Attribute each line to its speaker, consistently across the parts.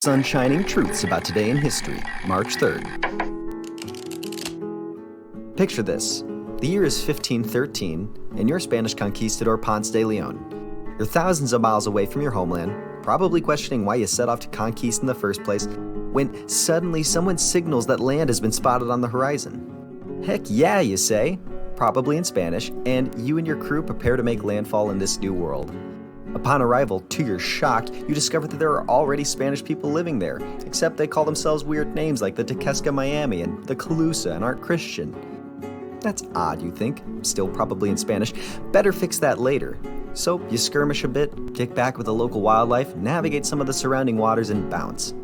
Speaker 1: Sunshining truths about today in history, March 3rd. Picture this. The year is 1513, and you're Spanish conquistador Ponce de Leon. You're thousands of miles away from your homeland, probably questioning why you set off to conquest in the first place, when suddenly someone signals that land has been spotted on the horizon. Heck yeah, you say, probably in Spanish, and you and your crew prepare to make landfall in this new world. Upon arrival, to your shock, you discover that there are already Spanish people living there, except they call themselves weird names like the Tequesca Miami and the Calusa and aren't Christian. That's odd, you think, still probably in Spanish. Better fix that later. So you skirmish a bit, kick back with the local wildlife, navigate some of the surrounding waters, and bounce.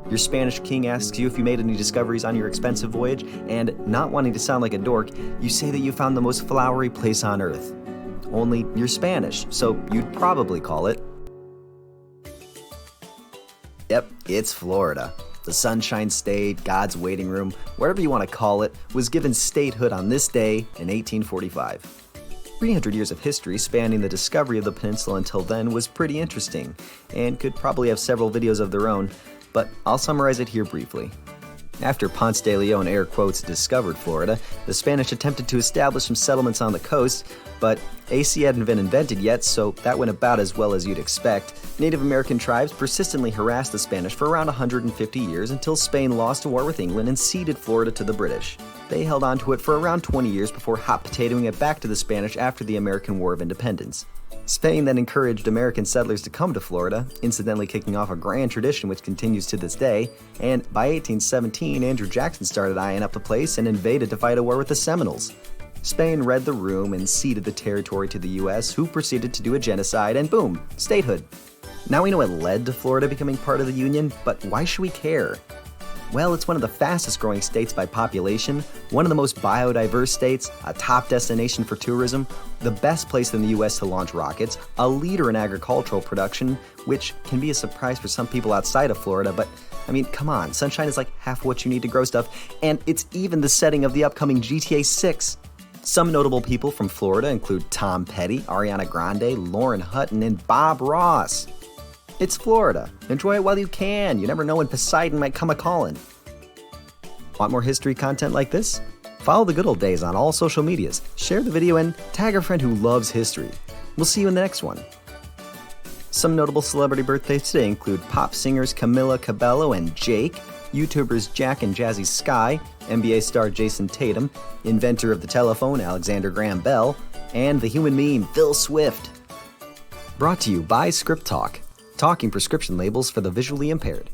Speaker 1: Your Spanish king asks you if you made any discoveries on your expensive voyage, and not wanting to sound like a dork, you say that you found the most flowery place on earth. Only you're Spanish, so you'd probably call it... Yep, it's Florida. The Sunshine State, God's waiting room, whatever you want to call it, was given statehood on this day in 1845. 300 years of history spanning the discovery of the peninsula until then was pretty interesting, and could probably have several videos of their own, but I'll summarize it here briefly. After Ponce de Leon, air quotes, discovered Florida, the Spanish attempted to establish some settlements on the coast, but AC hadn't been invented yet, so that went about as well as you'd expect. Native American tribes persistently harassed the Spanish for around 150 years until Spain lost a war with England and ceded Florida to the British. They held on to it for around 20 years before hot potatoing it back to the Spanish after the American War of Independence. Spain then encouraged American settlers to come to Florida, incidentally kicking off a grand tradition which continues to this day, and by 1817, Andrew Jackson started eyeing up the place and invaded to fight a war with the Seminoles. Spain read the room and ceded the territory to the US, who proceeded to do a genocide, and boom, statehood. Now we know what led to Florida becoming part of the Union, but why should we care? Well, it's one of the fastest growing states by population, one of the most biodiverse states, a top destination for tourism, the best place in the US to launch rockets, a leader in agricultural production, which can be a surprise for some people outside of Florida, but I mean, come on, sunshine is like half what you need to grow stuff, and it's even the setting of the upcoming GTA 6. Some notable people from Florida include Tom Petty, Ariana Grande, Lauren Hutton, and Bob Ross. It's Florida. Enjoy it while you can. You never know when Poseidon might come a-calling. Want more history content like this? Follow The Goodle Days on all social medias, share the video, and tag a friend who loves history. We'll see you in the next one. Some notable celebrity birthdays today include pop singers Camila Cabello and Jake, YouTubers Jack and Jazzy Sky, NBA star Jason Tatum, inventor of the telephone Alexander Graham Bell, and the human meme Phil Swift. Brought to you by ScripTalk. Talking prescription labels for the visually impaired.